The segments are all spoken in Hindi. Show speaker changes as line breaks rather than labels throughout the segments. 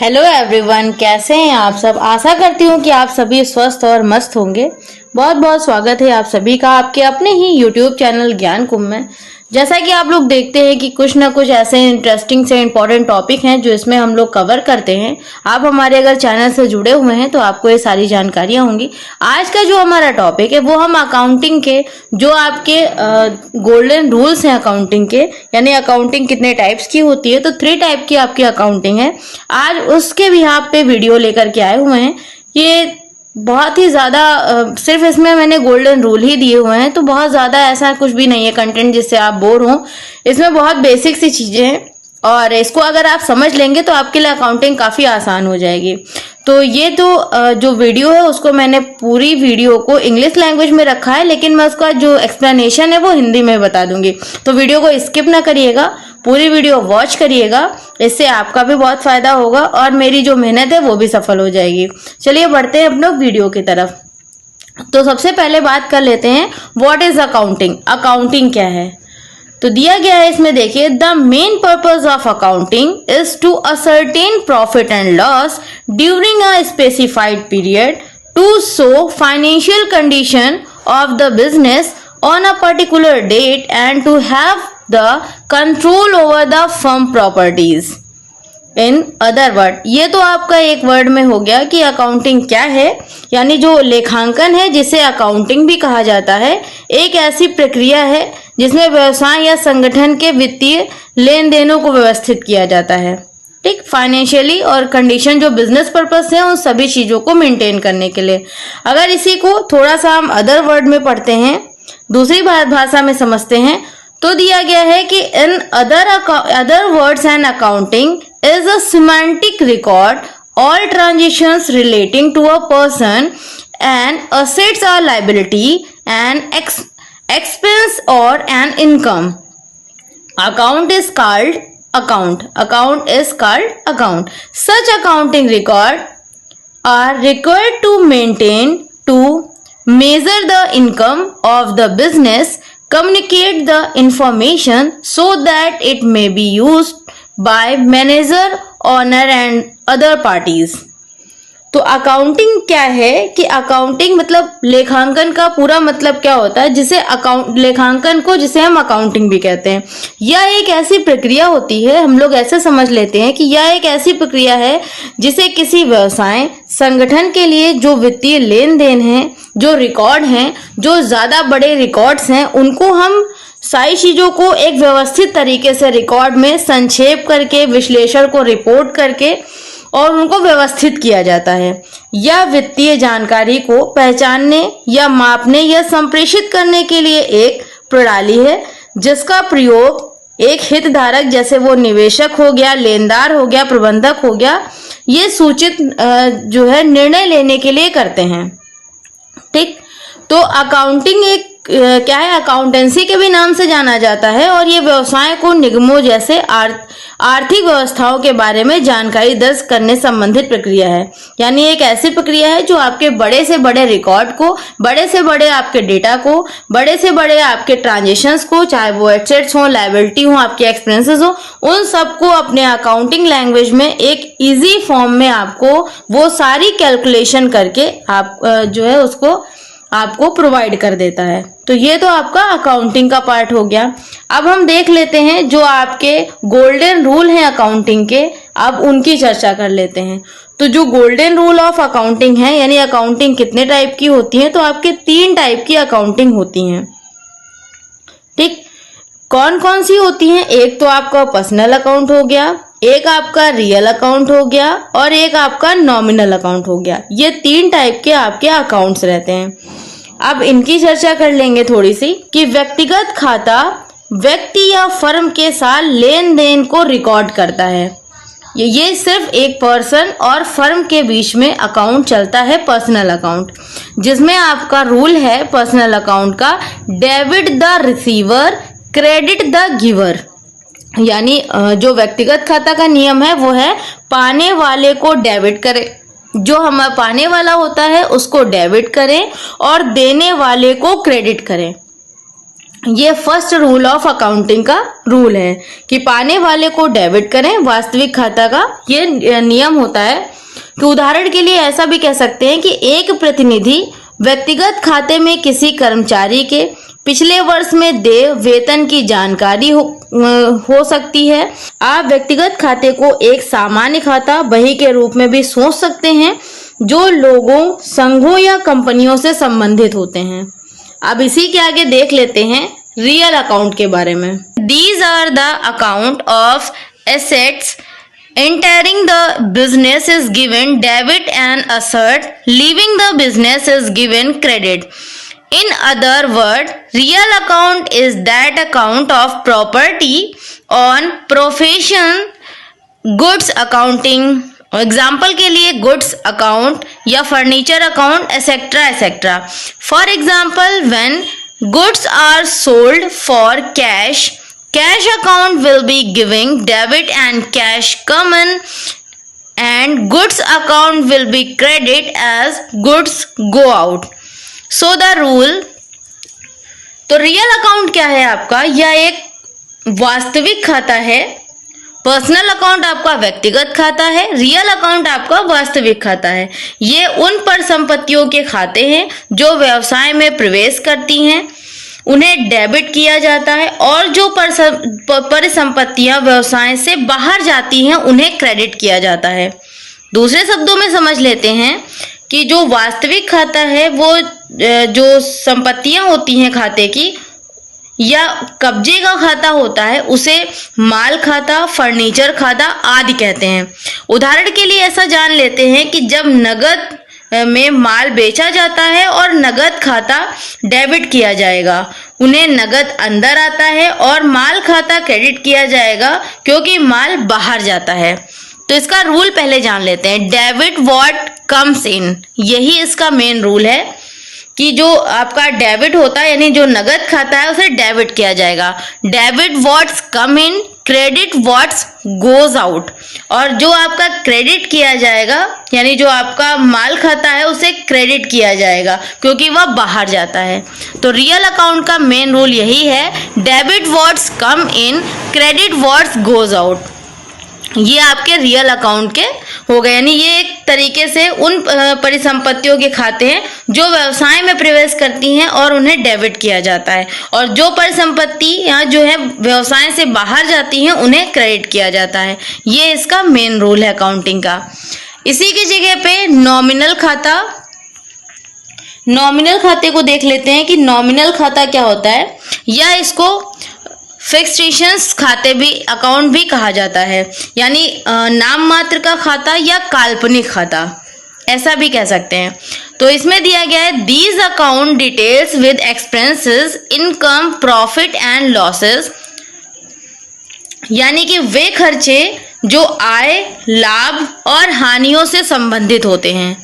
हेलो एवरीवन, कैसे हैं आप सब। आशा करती हूँ कि आप सभी स्वस्थ और मस्त होंगे। बहुत बहुत स्वागत है आप सभी का आपके अपने ही यूट्यूब चैनल ज्ञान कुंभ में। जैसा कि आप लोग देखते हैं कि कुछ ना कुछ ऐसे इंटरेस्टिंग से इम्पोर्टेंट टॉपिक हैं जो इसमें हम लोग कवर करते हैं। आप हमारे अगर चैनल से जुड़े हुए हैं तो आपको ये सारी जानकारियां होंगी। आज का जो हमारा टॉपिक है वो हम अकाउंटिंग के जो आपके गोल्डन रूल्स हैं अकाउंटिंग के, यानी अकाउंटिंग कितने टाइप्स की होती है, तो 3 टाइप की आपकी अकाउंटिंग है। आज उसके भी यहाँ पे वीडियो लेकर के आए हुए हैं। ये बहुत ही ज्यादा सिर्फ इसमें मैंने गोल्डन रूल ही दिए हुए हैं, तो बहुत ज्यादा ऐसा कुछ भी नहीं है कंटेंट जिससे आप बोर हो। इसमें बहुत बेसिक सी चीजें हैं और इसको अगर आप समझ लेंगे तो आपके लिए अकाउंटिंग काफी आसान हो जाएगी। तो ये तो जो वीडियो है उसको मैंने पूरी वीडियो को इंग्लिश लैंग्वेज में रखा है, लेकिन मैं उसका जो एक्सप्लेनेशन है वो हिंदी में बता दूंगी। तो वीडियो को स्किप ना करिएगा, पूरी वीडियो वॉच करिएगा, इससे आपका भी बहुत फायदा होगा और मेरी जो मेहनत है वो भी सफल हो जाएगी। चलिए बढ़ते हैं अपने वीडियो की तरफ। तो सबसे पहले बात कर लेते हैं व्हाट इज अकाउंटिंग। अकाउंटिंग क्या है तो दिया गया है इसमें, देखिए, the main purpose of accounting is to ascertain profit and loss during a specified period to show financial condition of the business on a particular date and to have the control over the firm properties. In other word, ये तो आपका एक वर्ड में हो गया कि अकाउंटिंग क्या है। यानी जो लेखांकन है जिसे अकाउंटिंग भी कहा जाता है, एक ऐसी प्रक्रिया है जिसमें व्यवसाय या संगठन के वित्तीय लेन देनों को व्यवस्थित किया जाता है, ठीक, फाइनेंशियली और कंडीशन जो बिजनेस पर्पस है उन सभी चीजों को मेंटेन करने के लिए। अगर इसी को थोड़ा सा हम अदर वर्ड में पढ़ते हैं, दूसरी भाषा में समझते हैं, तो दिया गया है कि in other words and accounting is a systematic record all transactions relating to a person and assets or liability and expense or an income. Account is called account. Such accounting record are required to maintain, to measure the income of the business, communicate the information so that it may be used by manager, owner and other parties. तो अकाउंटिंग क्या है कि अकाउंटिंग मतलब लेखांकन का पूरा मतलब क्या होता है, जिसे लेखांकन को जिसे हम अकाउंटिंग भी कहते हैं। यह एक ऐसी प्रक्रिया होती है, हम लोग ऐसे समझ लेते हैं कि यह एक ऐसी प्रक्रिया है जिसे किसी व्यवसाय संगठन के लिए जो वित्तीय लेन देन है, जो रिकॉर्ड हैं, जो ज्यादा बड़े रिकॉर्ड्स हैं, उनको हम सारी चीजों को एक व्यवस्थित तरीके से रिकॉर्ड में संक्षेप करके, विश्लेषण को रिपोर्ट करके और उनको व्यवस्थित किया जाता है। यह वित्तीय जानकारी को पहचानने या मापने या संप्रेषित करने के लिए एक प्रणाली है जिसका प्रयोग एक हितधारक, जैसे वो निवेशक हो गया, लेनदार हो गया, प्रबंधक हो गया, ये सूचित जो है निर्णय लेने के लिए करते हैं, ठीक। तो अकाउंटिंग एक क्या है, अकाउंटेंसी के भी नाम से जाना जाता है और ये व्यवसाय को निगमों जैसे आर्थिक व्यवस्थाओं के बारे में जानकारी दर्ज करने संबंधित प्रक्रिया है। यानी एक ऐसी प्रक्रिया है जो आपके बड़े से बड़े रिकॉर्ड को, बड़े से बड़े आपके डेटा को, बड़े से बड़े आपके ट्रांजेक्शंस को, चाहे वो एसेट्स हो, लायबिलिटी हो, आपके एक्सपेंसेस हो, उन सबको अपने अकाउंटिंग लैंग्वेज में एक इजी फॉर्म में आपको वो सारी कैलकुलेशन करके आप जो है उसको आपको प्रोवाइड कर देता है। तो ये तो आपका अकाउंटिंग का पार्ट हो गया। अब हम देख लेते हैं जो आपके गोल्डन रूल हैं अकाउंटिंग के, अब उनकी चर्चा कर लेते हैं। तो जो गोल्डन रूल ऑफ अकाउंटिंग है, यानी अकाउंटिंग कितने टाइप की होती है, तो आपके 3 टाइप की अकाउंटिंग होती हैं, ठीक। कौन कौन सी होती हैं? एक तो आपका पर्सनल अकाउंट हो गया, एक आपका रियल अकाउंट हो गया और एक आपका नॉमिनल अकाउंट हो गया। ये 3 टाइप के आपके अकाउंट्स रहते हैं। अब इनकी चर्चा कर लेंगे थोड़ी सी कि व्यक्तिगत खाता व्यक्ति या फर्म के साथ लेन देन को रिकॉर्ड करता है। ये सिर्फ एक पर्सन और फर्म के बीच में अकाउंट चलता है, पर्सनल अकाउंट, जिसमें आपका रूल है पर्सनल अकाउंट का, debit the receiver, credit the giver. यानी जो व्यक्तिगत खाता का नियम है वो है पाने वाले को डेबिट करे, जो हमारा पाने वाला होता है उसको डेबिट करें और देने वाले को क्रेडिट करें। ये फर्स्ट रूल ऑफ अकाउंटिंग का रूल है कि पाने वाले को डेबिट करें, वास्तविक खाता का ये नियम होता है। कि उदाहरण के लिए ऐसा भी कह सकते हैं कि एक प्रतिनिधि व्यक्तिगत खाते में किसी कर्मचारी के पिछले वर्ष में देय वेतन की जानकारी हो सकती है। आप व्यक्तिगत खाते को एक सामान्य खाता बही के रूप में भी सोच सकते हैं जो लोगों, संघों या कंपनियों से संबंधित होते हैं। अब इसी के आगे देख लेते हैं रियल अकाउंट के बारे में। These are the account of assets. Entering the business is given debit and asset. Leaving the business is given credit. In other words, real account is that account of property on profession, goods accounting. Example के लिए गुड्स अकाउंट या furniture account etcetera etcetera. For example, when goods are sold for cash, cash account will be giving debit and cash common, and goods account will be credit as goods go out. So the rule, तो रियल अकाउंट क्या है आपका? यह एक वास्तविक खाता है। पर्सनल अकाउंट आपका व्यक्तिगत खाता है, रियल अकाउंट आपका वास्तविक खाता है। ये उन परिसंपत्तियों के खाते हैं जो व्यवसाय में प्रवेश करती हैं, उन्हें डेबिट किया जाता है, और जो परिसंपत्तियां व्यवसाय से बाहर जाती हैं उन्हें क्रेडिट किया जाता है। दूसरे शब्दों में समझ लेते हैं कि जो वास्तविक खाता है वो जो संपत्तियां होती हैं खाते की या कब्जे का खाता होता है उसे माल खाता, फर्नीचर खाता आदि कहते हैं। उदाहरण के लिए ऐसा जान लेते हैं कि जब नगद में माल बेचा जाता है और नगद खाता डेबिट किया जाएगा, उन्हें नगद अंदर आता है और माल खाता क्रेडिट किया जाएगा क्योंकि माल बाहर जाता है। तो इसका रूल पहले जान लेते हैं। डेबिट व्हाट कम्स इन, यही इसका मेन रूल है कि जो आपका डेबिट होता है यानी जो नगद खाता है उसे डेबिट किया जाएगा। डेबिट व्हाट्स कम इन, क्रेडिट व्हाट्स गोज आउट। और जो आपका क्रेडिट किया जाएगा यानी जो आपका माल खाता है उसे क्रेडिट किया जाएगा क्योंकि वह बाहर जाता है। तो रियल अकाउंट का मेन रूल यही है, डेबिट व्हाट्स कम इन, क्रेडिट व्हाट्स गोज आउट। ये आपके रियल अकाउंट के हो गए, यानी ये एक तरीके से उन परिसंपत्तियों के खाते हैं जो व्यवसाय में प्रवेश करती हैं और उन्हें डेबिट किया जाता है, और जो परिसंपत्ति यहाँ जो है व्यवसाय से बाहर जाती हैं उन्हें क्रेडिट किया जाता है। ये इसका मेन रूल है अकाउंटिंग का। इसी की जगह पे नॉमिनल खाता, नॉमिनल खाते को देख लेते हैं कि नॉमिनल खाता क्या होता है, या इसको फिक्सेशंस खाते भी, अकाउंट भी कहा जाता है, यानी नाम मात्र का खाता या काल्पनिक खाता ऐसा भी कह सकते हैं। तो इसमें दिया गया है these account details with expenses, income, profit and losses, यानी कि वे खर्चे जो आय, लाभ और हानियों से संबंधित होते हैं।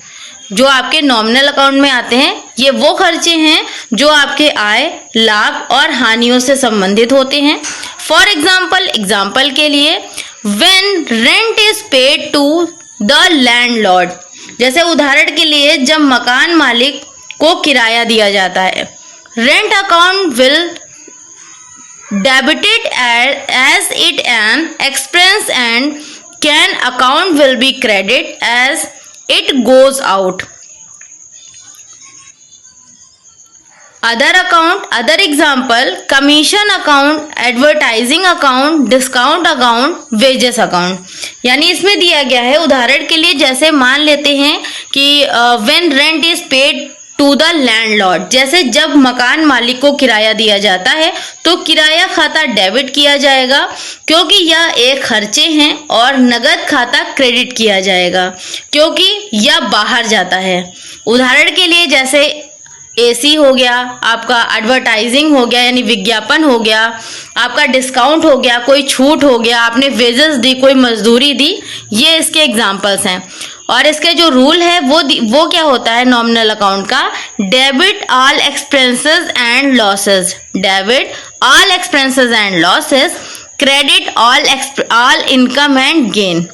जो आपके नॉमिनल अकाउंट में आते हैं ये वो खर्चे हैं जो आपके आय, लाभ और हानियों से संबंधित होते हैं। फॉर एग्जाम्पल के लिए, when rent is paid to the landlord, जैसे उदाहरण के लिए जब मकान मालिक को किराया दिया जाता है, rent account will debited as it an expense and cash account will be credit as it goes out. Other account, other example, commission account, advertising account, discount account, wages account। यानी इसमें दिया गया है उदाहरण के लिए, जैसे मान लेते हैं कि when rent is paid to the landlord, जैसे जब मकान मालिक को किराया दिया जाता है तो किराया खाता डेबिट किया जाएगा क्योंकि यह एक खर्चे हैं, और नगद खाता क्रेडिट किया जाएगा क्योंकि यह बाहर जाता है। उदाहरण के लिए जैसे एसी हो गया, आपका एडवर्टाइजिंग हो गया यानी विज्ञापन हो गया, आपका डिस्काउंट हो गया, कोई छूट हो गया, आपने वेजेस दी, कोई मजदूरी दी, ये इसके एग्जाम्पल्स हैं। और इसके जो रूल है वो क्या होता है नॉमिनल अकाउंट का, debit all expenses and losses, debit all expenses and losses, credit all income and gain.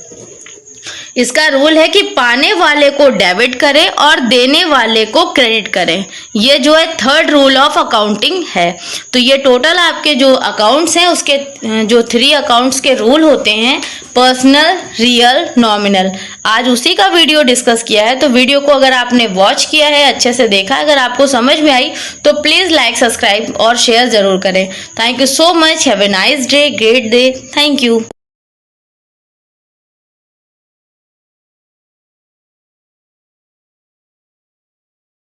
इसका रूल है कि पाने वाले को डेबिट करें और देने वाले को क्रेडिट करें। ये जो है थर्ड रूल ऑफ अकाउंटिंग है। तो ये टोटल आपके जो अकाउंट्स हैं उसके जो 3 अकाउंट्स के रूल होते हैं, पर्सनल, रियल, नॉमिनल, आज उसी का वीडियो डिस्कस किया है। तो वीडियो को अगर आपने वॉच किया है, अच्छे से देखा, अगर आपको समझ में आई तो प्लीज लाइक, सब्सक्राइब और शेयर जरूर करें। Thank you so much. Have a nice day, great day. Thank you.